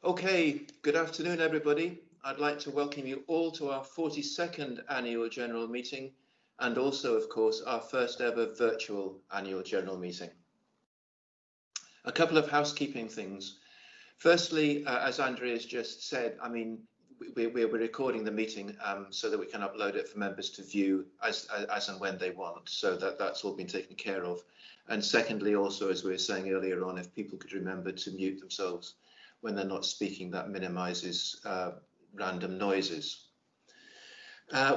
Okay, good afternoon, everybody. I'd like to welcome you all to our 42nd Annual General Meeting and also, of course, our first ever virtual Annual General Meeting. A couple of housekeeping things. Firstly, as Andrea's just said, we're recording the meeting so that we can upload it for members to view as and when they want, so that's all been taken care of. And secondly, also, as we were saying earlier on, if people could remember to mute themselves when they're not speaking, that minimises random noises.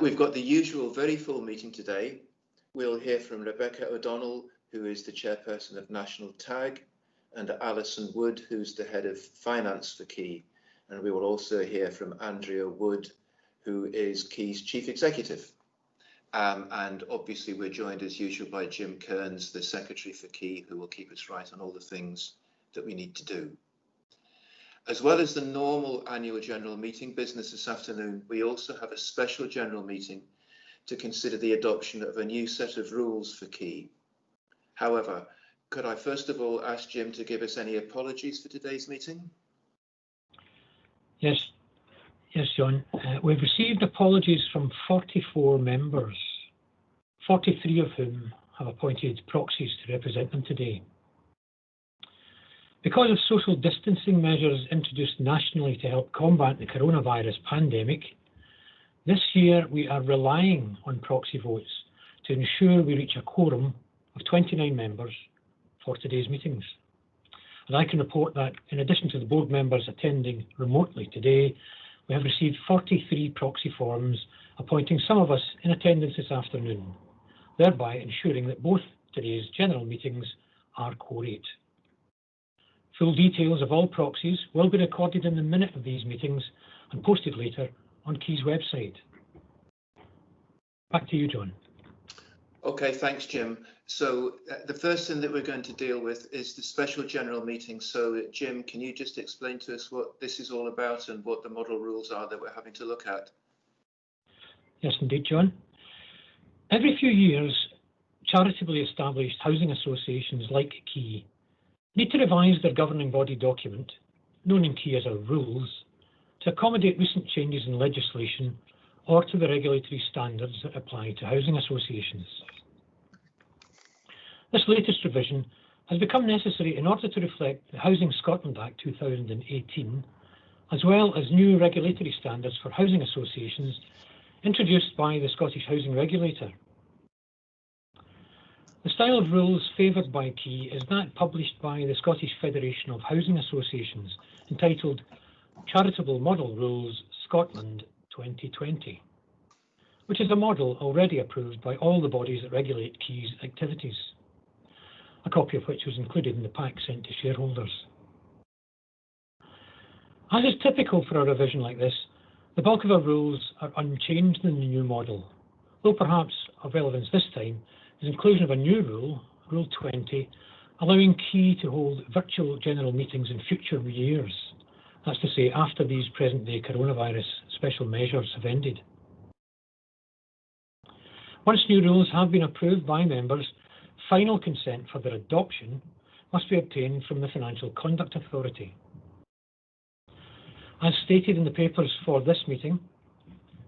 We've got the usual very full meeting today. We'll hear from Rebecca O'Donnell, who is the chairperson of National TAG, and Alison Wood, who's the head of finance for Key. And we will also hear from Andrea Wood, who is Key's chief executive. And obviously we're joined as usual by Jim Kearns, the secretary for Key, who will keep us right on all the things that we need to do. As well as the normal annual general meeting business this afternoon, we also have a special general meeting to consider the adoption of a new set of rules for Key. However, could I first of all ask Jim to give us any apologies for today's meeting? Yes, John. We've received apologies from 44 members, 43 of whom have appointed proxies to represent them today. Because of social distancing measures introduced nationally to help combat the coronavirus pandemic, this year we are relying on proxy votes to ensure we reach a quorum of 29 members for today's meetings. And I can report that in addition to the board members attending remotely today, we have received 43 proxy forms appointing some of us in attendance this afternoon, thereby ensuring that both today's general meetings are quorate. Full details of all proxies will be recorded in the minute of these meetings and posted later on Key's website. Back to you, John. Okay, thanks, Jim. So the first thing that we're going to deal with is the special general meeting. So Jim, can you just explain to us what this is all about and what the model rules are that we're having to look at? Yes, indeed, John. Every few years, charitably established housing associations like Key need to revise their governing body document, known in Key as our rules, to accommodate recent changes in legislation or to the regulatory standards that apply to housing associations. This latest revision has become necessary in order to reflect the Housing Scotland Act 2018, as well as new regulatory standards for housing associations introduced by the Scottish Housing Regulator. The style of rules favoured by Key is that published by the Scottish Federation of Housing Associations, entitled Charitable Model Rules Scotland 2020, which is a model already approved by all the bodies that regulate Key's activities, a copy of which was included in the pack sent to shareholders. As is typical for a revision like this, the bulk of our rules are unchanged in the new model, though perhaps of relevance this time is inclusion of a new rule, Rule 20, allowing Key to hold virtual general meetings in future years. That's to say, after these present-day coronavirus special measures have ended. Once new rules have been approved by members, final consent for their adoption must be obtained from the Financial Conduct Authority. As stated in the papers for this meeting,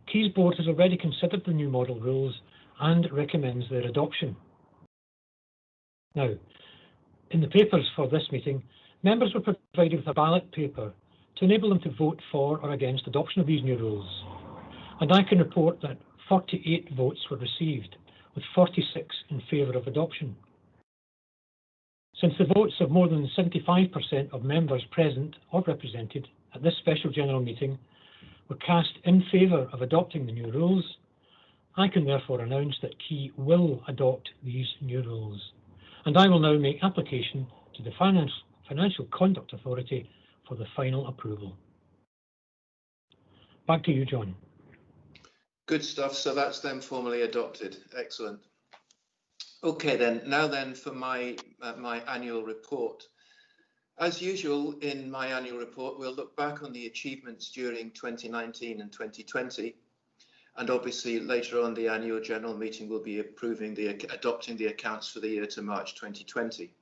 Key's board has already considered the new model rules and recommends their adoption. Now, in the papers for this meeting, members were provided with a ballot paper to enable them to vote for or against adoption of these new rules. And I can report that 48 votes were received, with 46 in favour of adoption. Since the votes of more than 75% of members present or represented at this special general meeting were cast in favour of adopting the new rules, I can therefore announce that Key will adopt these new rules, and I will now make application to the Financial Conduct Authority for the final approval. Back to you, John. Good stuff. So that's then formally adopted. Excellent. Okay, then. Now then for my annual report. As usual, in my annual report, we'll look back on the achievements during 2019 and 2020. And obviously, later on, the annual general meeting will be adopting the accounts for the year to March 2020.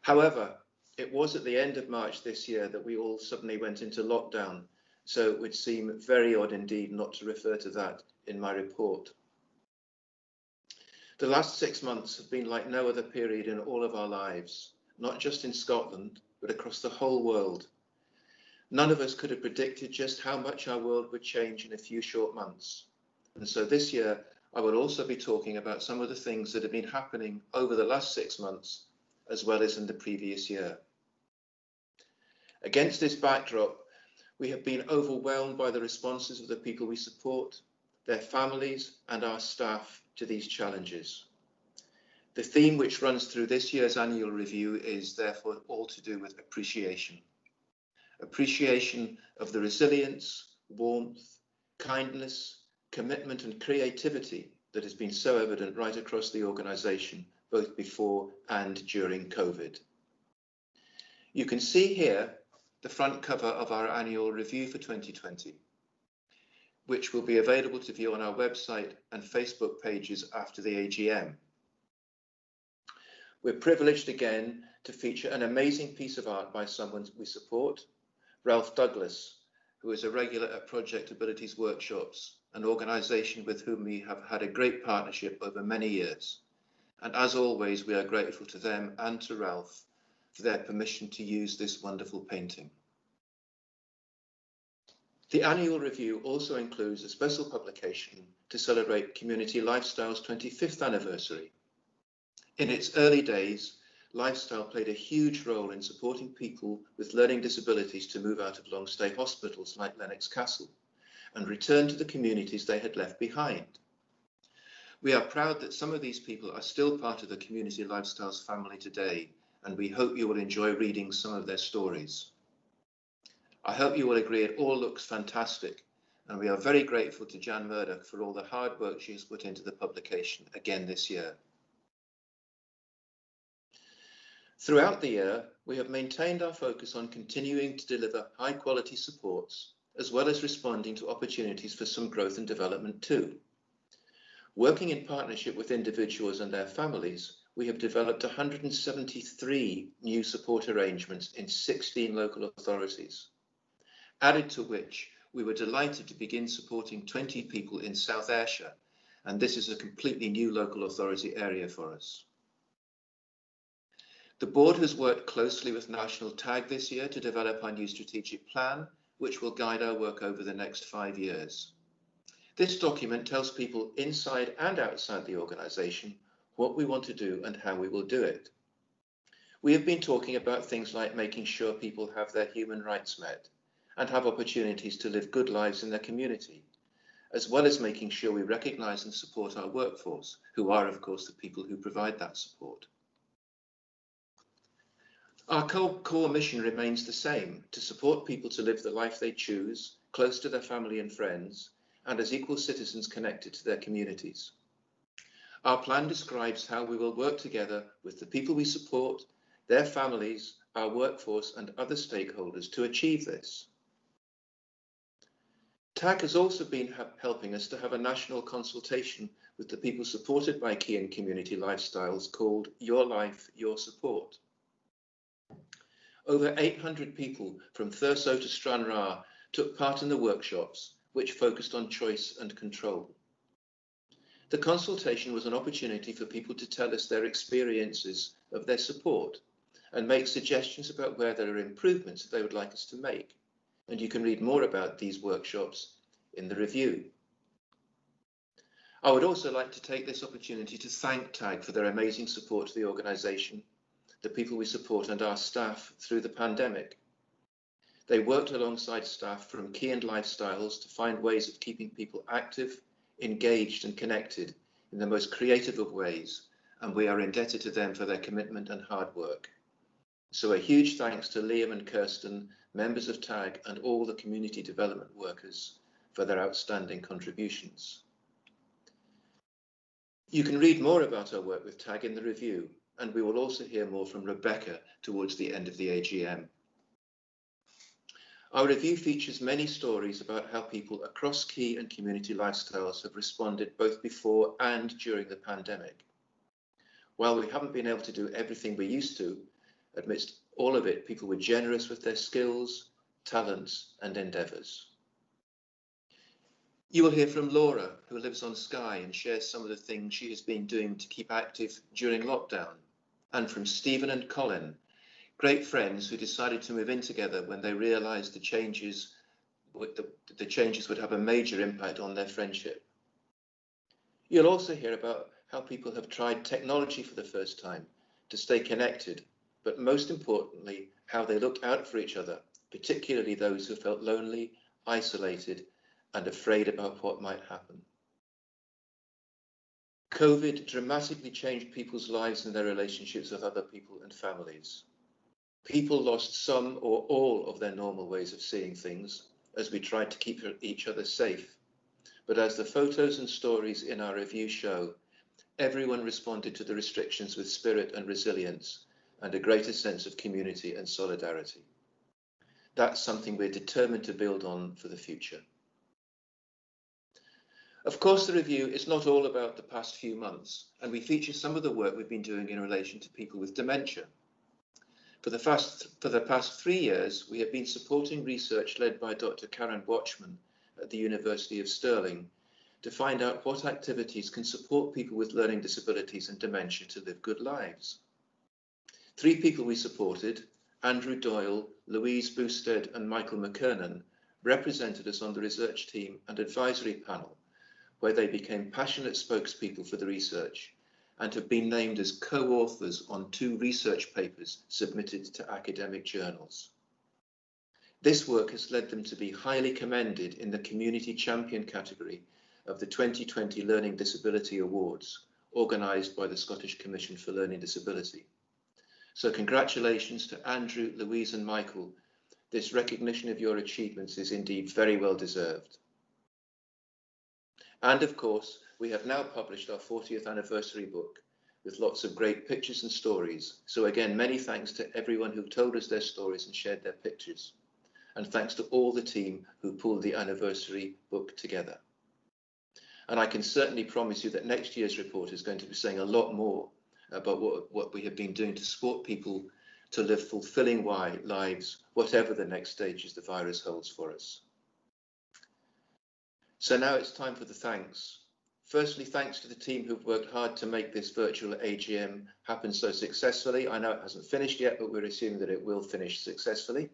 However, It was at the end of March this year that we all suddenly went into lockdown, so it would seem very odd indeed not to refer to that in my report. The last 6 months have been like no other period in all of our lives, not just in Scotland, but across the whole world. None of us could have predicted just how much our world would change in a few short months. And so this year, I will also be talking about some of the things that have been happening over the last 6 months, as well as in the previous year. Against this backdrop, we have been overwhelmed by the responses of the people we support, their families, and our staff to these challenges. The theme which runs through this year's annual review is therefore all to do with appreciation. Appreciation of the resilience, warmth, kindness, commitment and creativity that has been so evident right across the organisation, both before and during COVID. You can see here the front cover of our annual review for 2020, which will be available to view on our website and Facebook pages after the AGM. We're privileged again to feature an amazing piece of art by someone we support, Ralph Douglas, who is a regular at Project Abilities Workshops, an organisation with whom we have had a great partnership over many years. And as always, we are grateful to them and to Ralph for their permission to use this wonderful painting. The annual review also includes a special publication to celebrate Community Lifestyle's 25th anniversary. In its early days, Lifestyle played a huge role in supporting people with learning disabilities to move out of long-stay hospitals like Lennox Castle and return to the communities they had left behind. We are proud that some of these people are still part of the Community Lifestyles family today, and we hope you will enjoy reading some of their stories. I hope you will agree it all looks fantastic, and we are very grateful to Jan Murdoch for all the hard work she has put into the publication again this year. Throughout the year, we have maintained our focus on continuing to deliver high-quality supports, as well as responding to opportunities for some growth and development too. Working in partnership with individuals and their families, we have developed 173 new support arrangements in 16 local authorities, added to which we were delighted to begin supporting 20 people in South Ayrshire, and this is a completely new local authority area for us. The board has worked closely with National TAG this year to develop our new strategic plan, which will guide our work over the next 5 years. This document tells people inside and outside the organisation what we want to do and how we will do it. We have been talking about things like making sure people have their human rights met and have opportunities to live good lives in their community, as well as making sure we recognise and support our workforce, who are, of course, the people who provide that support. Our core mission remains the same, to support people to live the life they choose, close to their family and friends, and as equal citizens connected to their communities. Our plan describes how we will work together with the people we support, their families, our workforce and other stakeholders to achieve this. TAG has also been helping us to have a national consultation with the people supported by key and community lifestyles called Your Life, Your Support. Over 800 people from Thurso to Stranraer took part in the workshops, which focused on choice and control. The consultation was an opportunity for people to tell us their experiences of their support and make suggestions about where there are improvements that they would like us to make. And you can read more about these workshops in the review. I would also like to take this opportunity to thank TAG for their amazing support to the organisation, the people we support and our staff through the pandemic. They worked alongside staff from Key and Lifestyles to find ways of keeping people active, engaged and connected in the most creative of ways, and we are indebted to them for their commitment and hard work. So a huge thanks to Liam and Kirsten, members of TAG and all the community development workers for their outstanding contributions. You can read more about our work with TAG in the review, and we will also hear more from Rebecca towards the end of the AGM. Our review features many stories about how people across key and community lifestyles have responded both before and during the pandemic. While we haven't been able to do everything we used to, amidst all of it, people were generous with their skills, talents and endeavours. You will hear from Laura, who lives on Skye and shares some of the things she has been doing to keep active during lockdown, and from Stephen and Colin, great friends who decided to move in together when they realised the changes would have a major impact on their friendship. You'll also hear about how people have tried technology for the first time to stay connected, but most importantly, how they looked out for each other, particularly those who felt lonely, isolated, and afraid about what might happen. COVID dramatically changed people's lives and their relationships with other people and families. People lost some or all of their normal ways of seeing things as we tried to keep each other safe. But as the photos and stories in our review show, everyone responded to the restrictions with spirit and resilience and a greater sense of community and solidarity. That's something we're determined to build on for the future. Of course, the review is not all about the past few months, and we feature some of the work we've been doing in relation to people with dementia. For the past 3 years, we have been supporting research led by Dr. Karen Watchman at the University of Stirling to find out what activities can support people with learning disabilities and dementia to live good lives. 3 people we supported, Andrew Doyle, Louise Boosted and Michael McKernan, represented us on the research team and advisory panel, where they became passionate spokespeople for the research and have been named as co-authors on 2 research papers submitted to academic journals. This work has led them to be highly commended in the Community Champion category of the 2020 Learning Disability Awards, organised by the Scottish Commission for Learning Disability. So congratulations to Andrew, Louise and Michael. This recognition of your achievements is indeed very well deserved. And of course, we have now published our 40th anniversary book with lots of great pictures and stories. So again, many thanks to everyone who told us their stories and shared their pictures. And thanks to all the team who pulled the anniversary book together. And I can certainly promise you that next year's report is going to be saying a lot more about what we have been doing to support people to live fulfilling lives, whatever the next stages the virus holds for us. So now it's time for the thanks. Firstly, thanks to the team who've worked hard to make this virtual AGM happen so successfully. I know it hasn't finished yet, but we're assuming that it will finish successfully.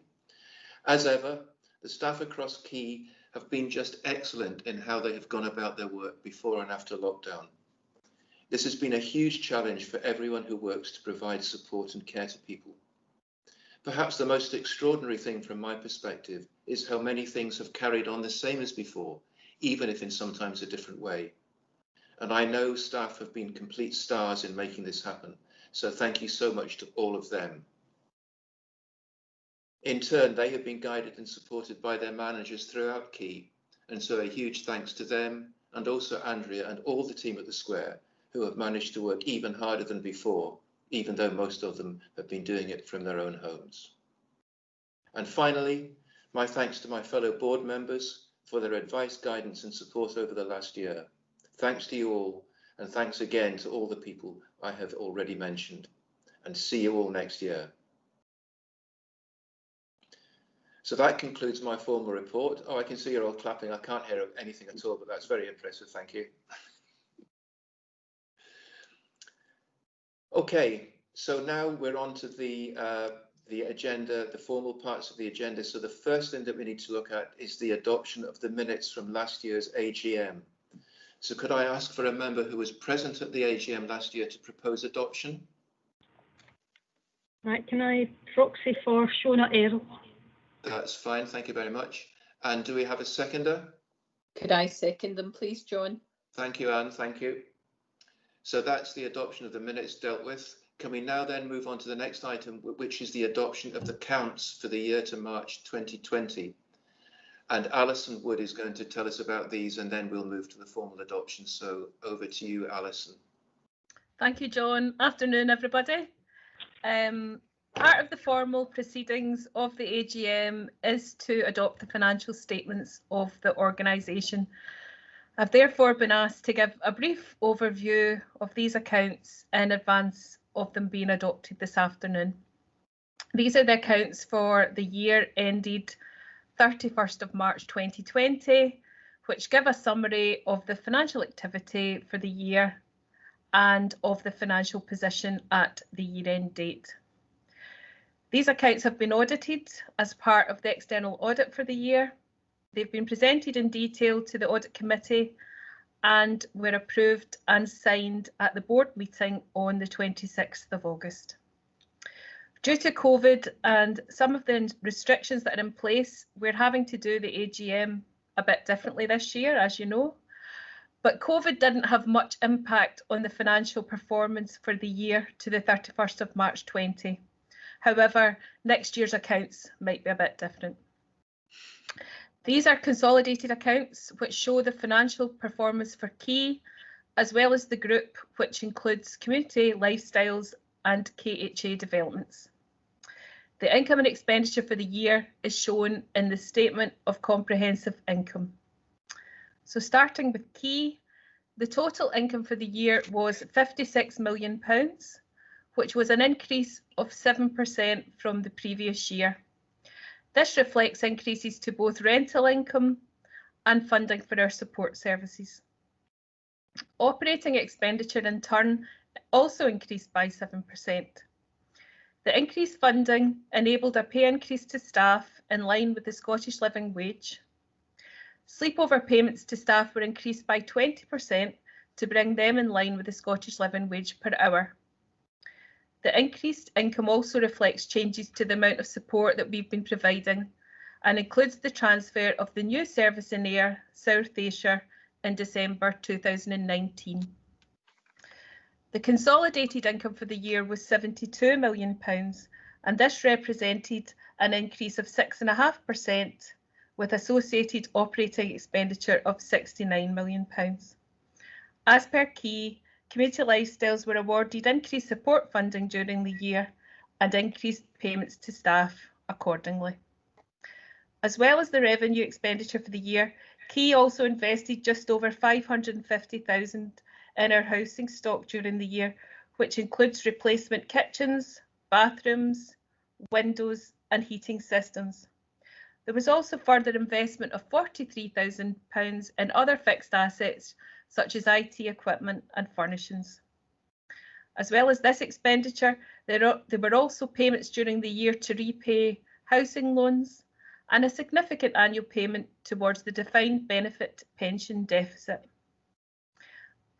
As ever, the staff across Key have been just excellent in how they have gone about their work before and after lockdown. This has been a huge challenge for everyone who works to provide support and care to people. Perhaps the most extraordinary thing from my perspective is how many things have carried on the same as before, even if in sometimes a different way. And I know staff have been complete stars in making this happen, so thank you so much to all of them. In turn, they have been guided and supported by their managers throughout Key, and so a huge thanks to them and also Andrea and all the team at the Square who have managed to work even harder than before, even though most of them have been doing it from their own homes. And finally, my thanks to my fellow board members for their advice, guidance and support over the last year. Thanks to you all, and thanks again to all the people I have already mentioned, and see you all next year. So that concludes my formal report. Oh, I can see you're all clapping. I can't hear anything at all, but that's very impressive. Thank you. Okay, so now we're on to the agenda, the formal parts of the agenda. So the first thing that we need to look at is the adoption of the minutes from last year's AGM. So could I ask for a member who was present at the AGM last year to propose adoption? Right, can I proxy for Shona Earl? That's fine, thank you very much. And do we have a seconder? Could I second them, please, John? Thank you, Anne, thank you. So that's the adoption of the minutes dealt with. Can we now then move on to the next item, which is the adoption of the counts for the year to March 2020. And Alison Wood is going to tell us about these, and then we'll move to the formal adoption. So over to you, Alison. Thank you, John. Afternoon, everybody. Part of the formal proceedings of the AGM is to adopt the financial statements of the organisation. I've therefore been asked to give a brief overview of these accounts in advance of them being adopted this afternoon. These are the accounts for the year ended 31st of March 2020, which give a summary of the financial activity for the year and of the financial position at the year-end date. These accounts have been audited as part of the external audit for the year. They've been presented in detail to the Audit Committee and were approved and signed at the board meeting on the 26th of August. Due to COVID and some of the restrictions that are in place, we're having to do the AGM a bit differently this year, as you know. But COVID didn't have much impact on the financial performance for the year to the 31st of March 20. However, next year's accounts might be a bit different. These are consolidated accounts which show the financial performance for Key, as well as the group, which includes Community, Lifestyles and KHA Developments. The income and expenditure for the year is shown in the Statement of Comprehensive Income. So starting with Key, the total income for the year was £56 million, which was an increase of 7% from the previous year. This reflects increases to both rental income and funding for our support services. Operating expenditure in turn also increased by 7%. The increased funding enabled a pay increase to staff in line with the Scottish Living Wage. Sleepover payments to staff were increased by 20% to bring them in line with the Scottish Living Wage per hour. The increased income also reflects changes to the amount of support that we've been providing and includes the transfer of the new service in Ayr, South Ayrshire in December 2019. The consolidated income for the year was £72 million, and this represented an increase of 6.5% with associated operating expenditure of £69 million. As per Key, Community Lifestyles were awarded increased support funding during the year and increased payments to staff accordingly. As well as the revenue expenditure for the year, Key also invested just over £550,000 in our housing stock during the year, which includes replacement kitchens, bathrooms, windows and heating systems. There was also further investment of £43,000 in other fixed assets such as IT equipment and furnishings. As well as this expenditure, there were also payments during the year to repay housing loans and a significant annual payment towards the defined benefit pension deficit.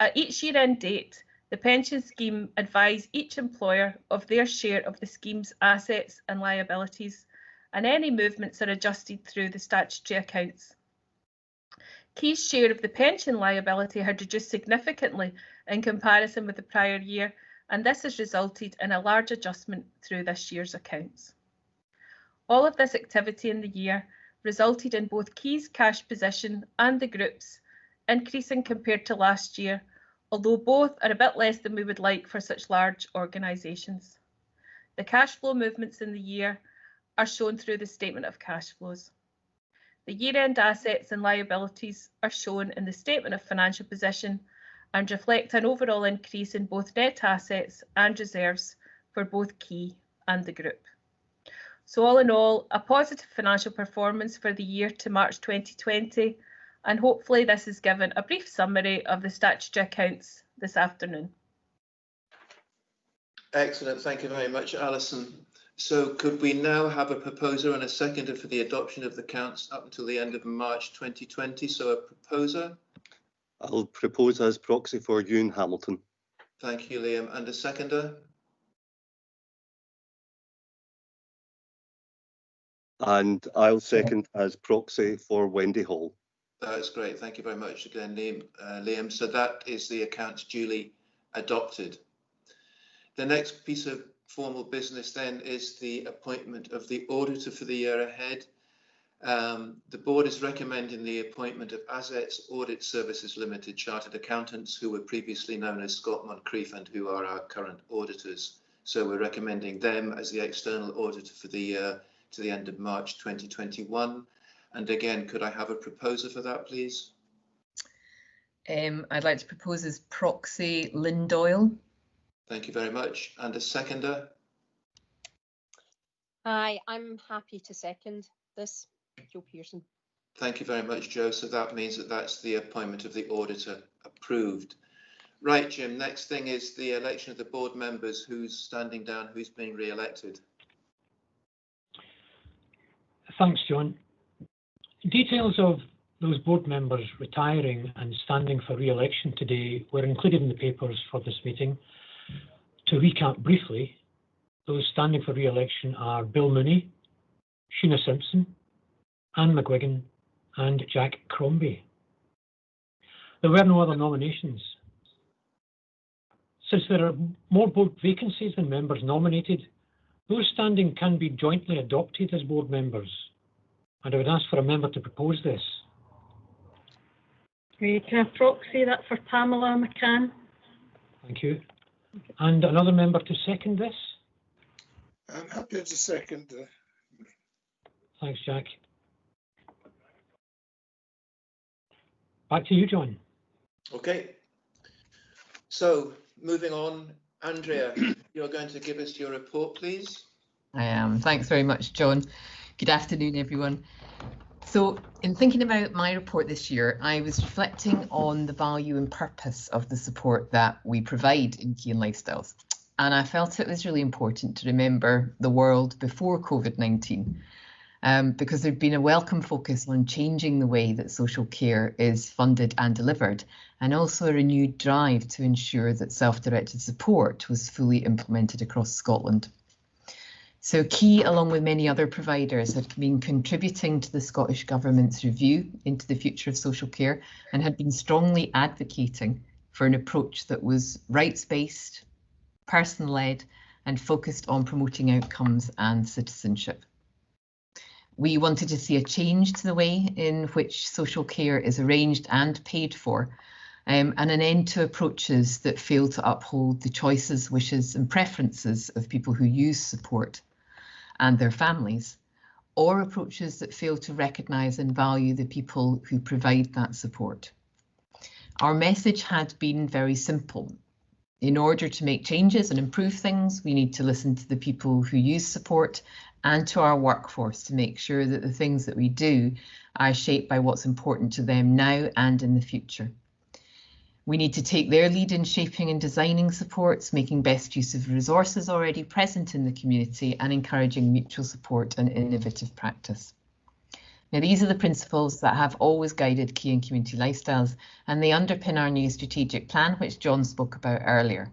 At each year-end date, the pension scheme advised each employer of their share of the scheme's assets and liabilities, and any movements are adjusted through the statutory accounts. Key's share of the pension liability had reduced significantly in comparison with the prior year, and this has resulted in a large adjustment through this year's accounts. All of this activity in the year resulted in both Key's cash position and the group's increasing compared to last year, although both are a bit less than we would like for such large organisations. The cash flow movements in the year are shown through the Statement of Cash Flows. The year-end assets and liabilities are shown in the Statement of Financial Position and reflect an overall increase in both net assets and reserves for both Key and the group. So all in all, a positive financial performance for the year to March 2020, and hopefully this has given a brief summary of the statutory accounts this afternoon. Excellent, thank you very much, Alison. So could we now have a proposer and a seconder for the adoption of the accounts up until the end of March 2020? So a proposer? I'll propose as proxy for Ewan Hamilton. Thank you, Liam. And a seconder? And I'll second as proxy for Wendy Hall. That's great. Thank you very much again, Liam. So that is the accounts duly adopted. The next piece of formal business then is the appointment of the auditor for the year ahead. The board is recommending the appointment of Assets Audit Services Limited Chartered Accountants, who were previously known as Scott Moncrief and who are our current auditors. So we're recommending them as the external auditor for the year to the end of March 2021. And again, could I have a proposer for that, please? I'd like to propose as proxy Lynn Doyle. Thank you very much. And a seconder? Hi, I'm happy to second this. Joe Pearson. Thank you very much, Joe. So that means that that's the appointment of the auditor approved. Right, Jim, next thing is the election of the board members. Who's standing down, who's being re-elected? Thanks, John. Details of those board members retiring and standing for re-election today were included in the papers for this meeting. To recap briefly, those standing for re-election are Bill Mooney, Sheena Simpson, Anne McGuigan, and Jack Crombie. There were no other nominations. Since there are more board vacancies than members nominated, those standing can be jointly adopted as board members. And I would ask for a member to propose this. Can I proxy that for Pamela McCann? Thank you. And another member to second this? I'm happy to second. Thanks, Jack. Back to you, John. Okay. So moving on, Andrea, you're going to give us your report, please. I am. Thanks very much, John. Good afternoon, everyone. So in thinking about my report this year, I was reflecting on the value and purpose of the support that we provide in Key and Lifestyles. And I felt it was really important to remember the world before COVID-19, because there'd been a welcome focus on changing the way that social care is funded and delivered, and also a renewed drive to ensure that self-directed support was fully implemented across Scotland. So Key, along with many other providers, had been contributing to the Scottish Government's review into the future of social care and had been strongly advocating for an approach that was rights-based, person-led, and focused on promoting outcomes and citizenship. We wanted to see a change to the way in which social care is arranged and paid for, and an end to approaches that fail to uphold the choices, wishes and preferences of people who use support and their families, or approaches that fail to recognise and value the people who provide that support. Our message had been very simple. In order to make changes and improve things, we need to listen to the people who use support and to our workforce to make sure that the things that we do are shaped by what's important to them now and in the future. We need to take their lead in shaping and designing supports, making best use of resources already present in the community and encouraging mutual support and innovative practice. Now, these are the principles that have always guided Key and Community Lifestyles, and they underpin our new strategic plan, which John spoke about earlier.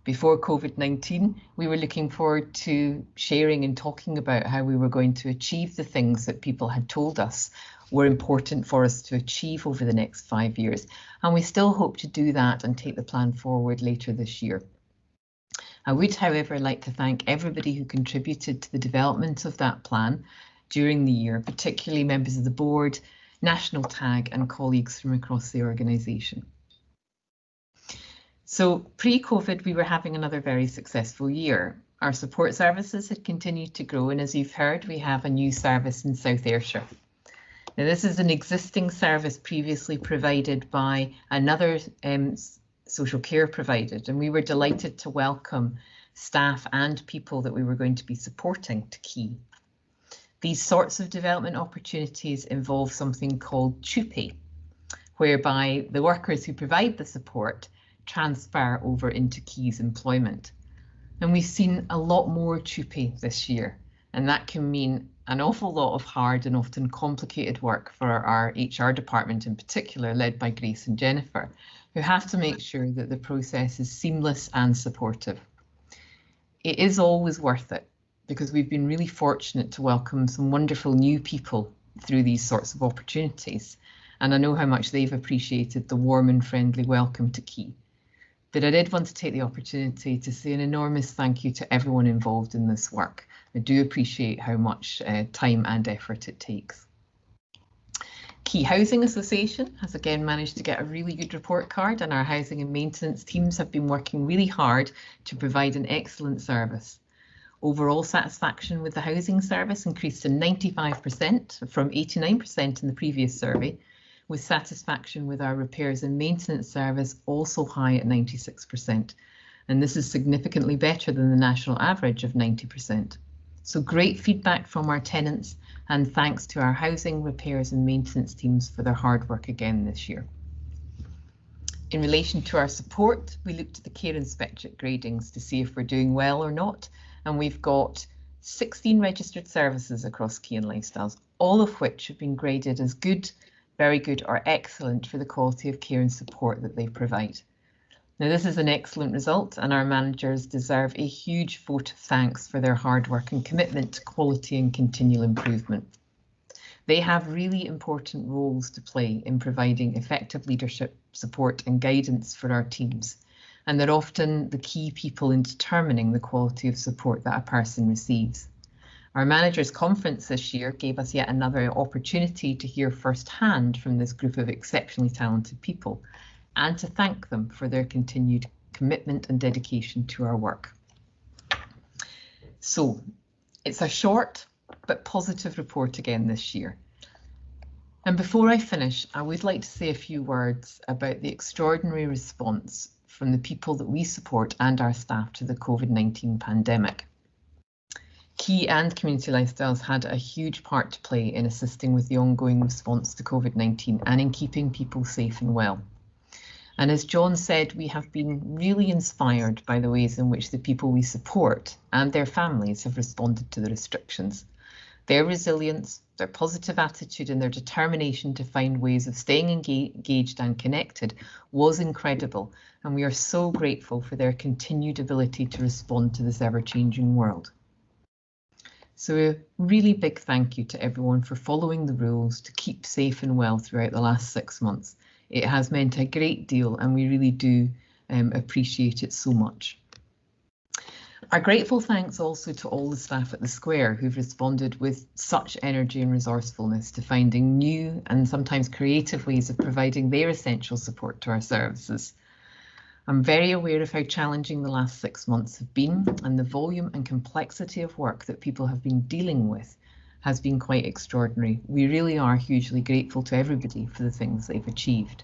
Before COVID-19, we were looking forward to sharing and talking about how we were going to achieve the things that people had told us were important for us to achieve over the next 5 years. And we still hope to do that and take the plan forward later this year. I would, however, like to thank everybody who contributed to the development of that plan during the year, particularly members of the board, National TAG and colleagues from across the organisation. So pre-COVID, we were having another very successful year. Our support services had continued to grow, and as you've heard, we have a new service in South Ayrshire. Now, this is an existing service previously provided by another social care provider, and we were delighted to welcome staff and people that we were going to be supporting to Key. These sorts of development opportunities involve something called TUPE, whereby the workers who provide the support transfer over into Key's employment. And we've seen a lot more TUPE this year, and that can mean an awful lot of hard and often complicated work for our HR department in particular, led by Grace and Jennifer, who have to make sure that the process is seamless and supportive. It is always worth it, because we've been really fortunate to welcome some wonderful new people through these sorts of opportunities, and I know how much they've appreciated the warm and friendly welcome to Key. But I did want to take the opportunity to say an enormous thank you to everyone involved in this work. I do appreciate how much time and effort it takes. Key Housing Association has again managed to get a really good report card, and our housing and maintenance teams have been working really hard to provide an excellent service. Overall satisfaction with the housing service increased to 95% from 89% in the previous survey, with satisfaction with our repairs and maintenance service also high at 96%. And this is significantly better than the national average of 90%. So great feedback from our tenants, and thanks to our housing, repairs and maintenance teams for their hard work again this year. In relation to our support, we looked at the care inspectorate gradings to see if we're doing well or not, and we've got 16 registered services across Key and Lifestyles, all of which have been graded as good, very good or excellent for the quality of care and support that they provide. Now, this is an excellent result, and our managers deserve a huge vote of thanks for their hard work and commitment to quality and continual improvement. They have really important roles to play in providing effective leadership, support and guidance for our teams, and they're often the key people in determining the quality of support that a person receives. Our managers' conference this year gave us yet another opportunity to hear firsthand from this group of exceptionally talented people and to thank them for their continued commitment and dedication to our work. So it's a short but positive report again this year. And before I finish, I would like to say a few words about the extraordinary response from the people that we support and our staff to the COVID-19 pandemic. Key and Community Lifestyles had a huge part to play in assisting with the ongoing response to COVID-19 and in keeping people safe and well. And as John said, we have been really inspired by the ways in which the people we support and their families have responded to the restrictions. Their resilience, their positive attitude and their determination to find ways of staying engaged and connected was incredible, and we are so grateful for their continued ability to respond to this ever-changing world. So a really big thank you to everyone for following the rules to keep safe and well throughout the last 6 months. It has meant a great deal and we really do appreciate it so much. Our grateful thanks also to all the staff at the Square who've responded with such energy and resourcefulness to finding new and sometimes creative ways of providing their essential support to our services. I'm very aware of how challenging the last 6 months have been, and the volume and complexity of work that people have been dealing with has been quite extraordinary. We really are hugely grateful to everybody for the things they've achieved.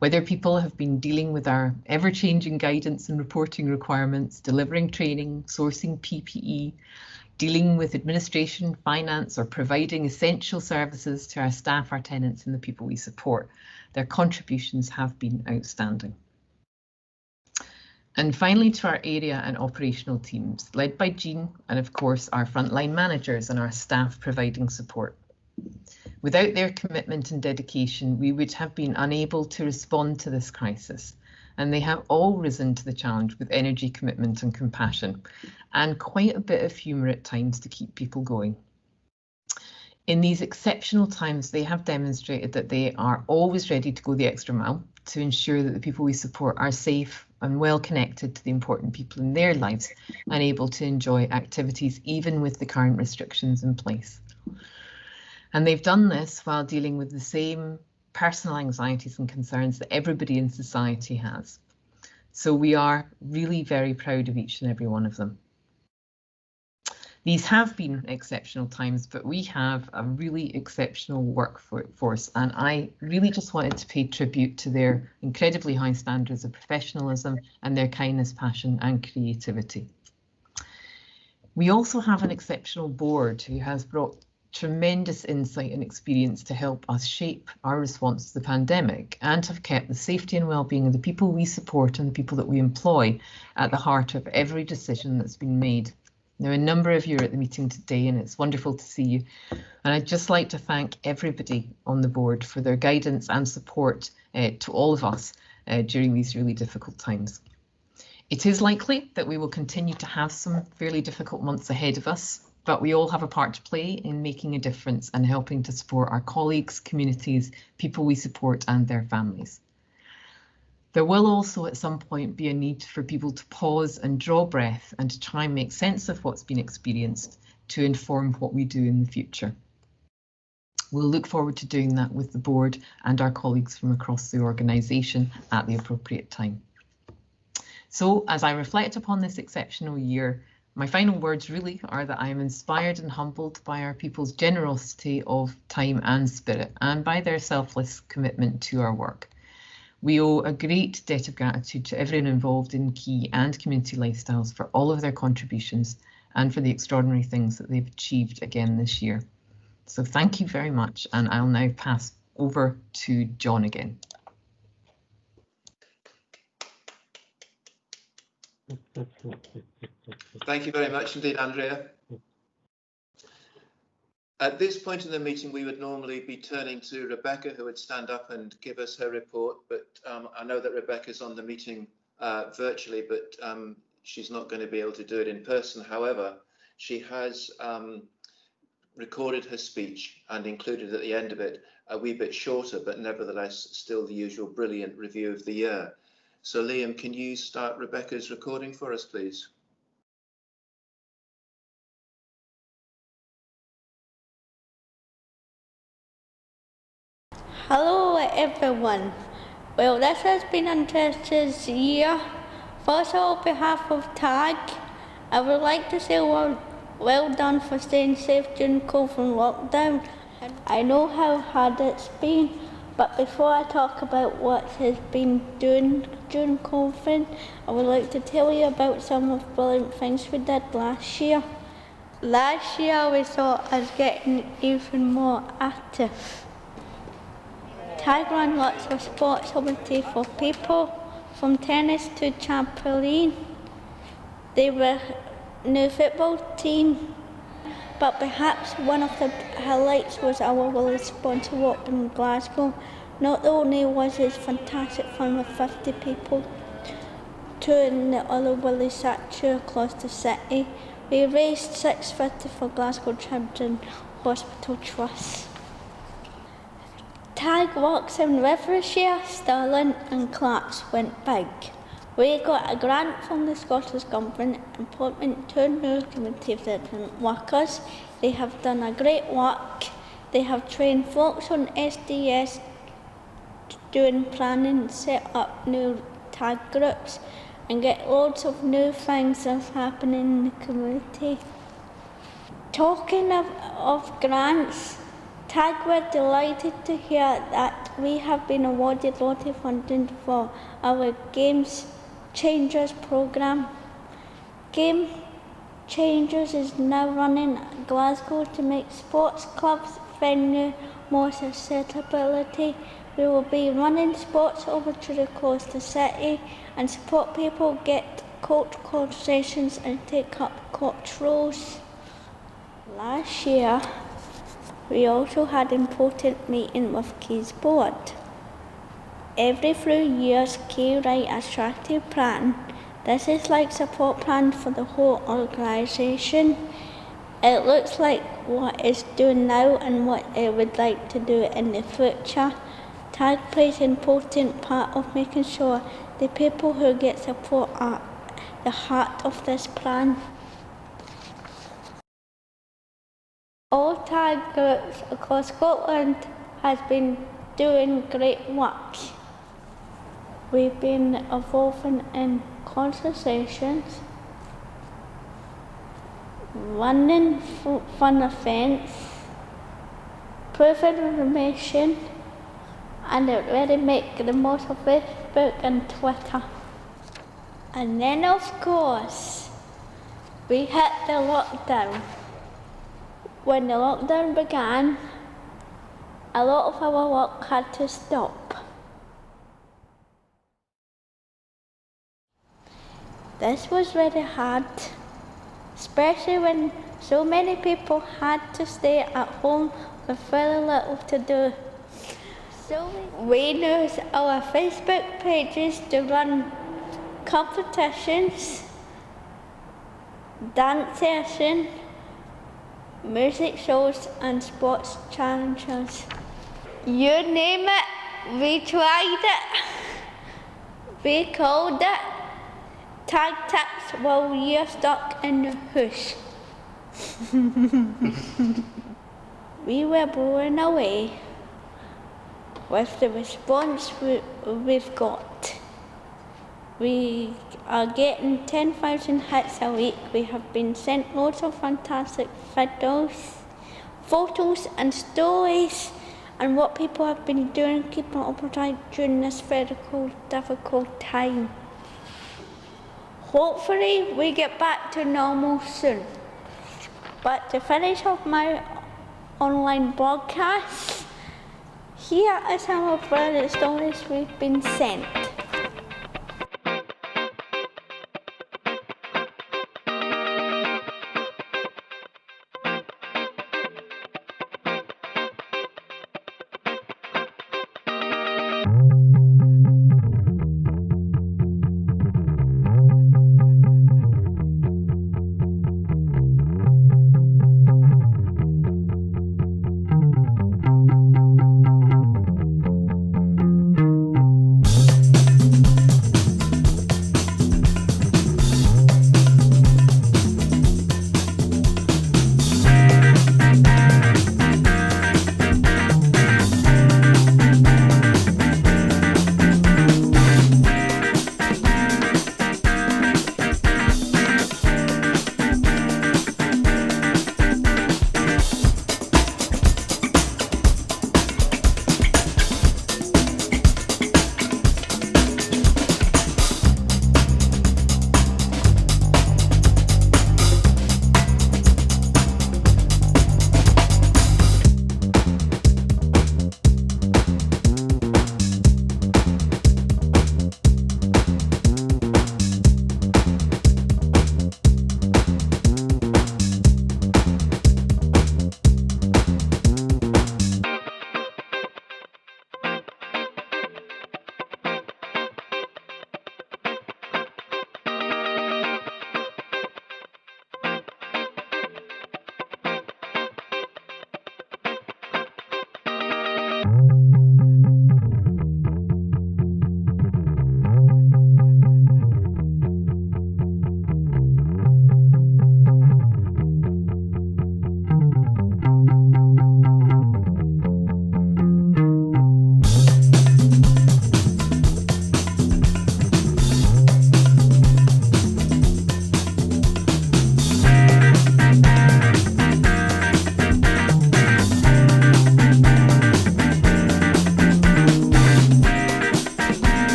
Whether people have been dealing with our ever-changing guidance and reporting requirements, delivering training, sourcing PPE, dealing with administration, finance, or providing essential services to our staff, our tenants, and the people we support, their contributions have been outstanding. And finally, to our area and operational teams, led by Jean, and of course our frontline managers and our staff providing support. Without their commitment and dedication, we would have been unable to respond to this crisis, and they have all risen to the challenge with energy, commitment and compassion, and quite a bit of humour at times to keep people going. In these exceptional times, they have demonstrated that they are always ready to go the extra mile to ensure that the people we support are safe and well connected to the important people in their lives and able to enjoy activities even with the current restrictions in place. And they've done this while dealing with the same personal anxieties and concerns that everybody in society has. So we are really very proud of each and every one of them. These have been exceptional times, but we have a really exceptional workforce, and I really just wanted to pay tribute to their incredibly high standards of professionalism and their kindness, passion and creativity. We also have an exceptional board who has brought tremendous insight and experience to help us shape our response to the pandemic and have kept the safety and well-being of the people we support and the people that we employ at the heart of every decision that's been made. Now, a number of you are at the meeting today and it's wonderful to see you. And I'd just like to thank everybody on the board for their guidance and support to all of us during these really difficult times. It is likely that we will continue to have some fairly difficult months ahead of us, but we all have a part to play in making a difference and helping to support our colleagues, communities, people we support and their families. There will also at some point be a need for people to pause and draw breath and to try and make sense of what's been experienced to inform what we do in the future. We'll look forward to doing that with the board and our colleagues from across the organisation at the appropriate time. So as I reflect upon this exceptional year, my final words really are that I am inspired and humbled by our people's generosity of time and spirit and by their selfless commitment to our work. We owe a great debt of gratitude to everyone involved in Key and Community Lifestyles for all of their contributions, and for the extraordinary things that they've achieved again this year. So thank you very much, and I'll now pass over to John again. Thank you very much indeed, Andrea. At this point in the meeting, we would normally be turning to Rebecca, who would stand up and give us her report, but I know that Rebecca's on the meeting virtually, but she's not going to be able to do it in person. However, she has recorded her speech and included at the end of it a wee bit shorter, but nevertheless still the usual brilliant review of the year. So Liam, can you start Rebecca's recording for us, please? Hello everyone. Well, this has been an interesting year. First, on behalf of TAG, I would like to say well done for staying safe during COVID lockdown. I know how hard it's been, but before I talk about what has been doing during COVID, I would like to tell you about some of the brilliant things we did last year. Last year we saw us getting even more active. TAG ran lots of sports opportunities for people, from tennis to trampoline. They were a new football team, but perhaps one of the highlights was our Willie sponsor walk in Glasgow. Not only was it fantastic fun with 50 people touring the other Willie statue across the city, we raised $650 for Glasgow Children's Hospital Trust. TAG walks in Rivershire, Stirling and Clarks went big. We got a grant from the Scottish Government and appointed 2 new community development workers. They have done a great work. They have trained folks on SDS doing planning, set up new TAG groups and get loads of new things that's happening in the community. Talking of grants, TAG were delighted to hear that we have been awarded lots of funding for our Games Changers programme. Game Changers is now running in Glasgow to make sports clubs venue more accessibility. We will be running sports over to across the city and support people get coach sessions and take up coach roles. Last year, we also had an important meeting with Key's board. Every 3 years, Key write a strategy plan. This is like support plan for the whole organisation. It looks like what it's doing now and what it would like to do in the future. TAG plays an important part of making sure the people who get support are the heart of this plan. All TAG groups across Scotland has been doing great work. We've been involving in conversations, running fun events, proving information, and it really make the most of Facebook and Twitter. And then of course, we hit the lockdown. When the lockdown began, a lot of our work had to stop. This was very hard, especially when so many people had to stay at home with very little to do. So we used our Facebook pages to run competitions, dance sessions, music shows and sports challenges. You name it, we tried it. We called it TAG Tips while you're stuck in the house. We were blown away with the response we've got. We are getting 10,000 hits a week. We have been sent loads of fantastic videos, photos and stories, and what people have been doing, keeping upright during this very difficult time. Hopefully we get back to normal soon. But to finish off my online broadcast, here are some of the stories we've been sent.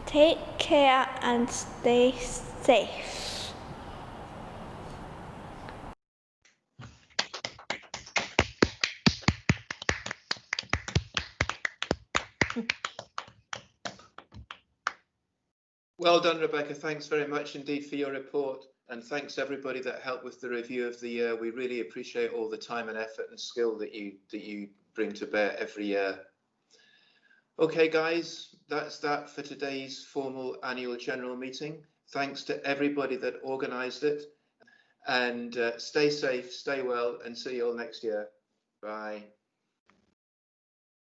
Take care and stay safe. Well done, Rebecca. Thanks very much indeed for your report. And thanks everybody that helped with the review of the year. We really appreciate all the time and effort and skill that you bring to bear every year. Okay, guys, that's that for today's formal annual general meeting. Thanks to everybody that organised it. And stay safe, stay well, and see you all next year. Bye.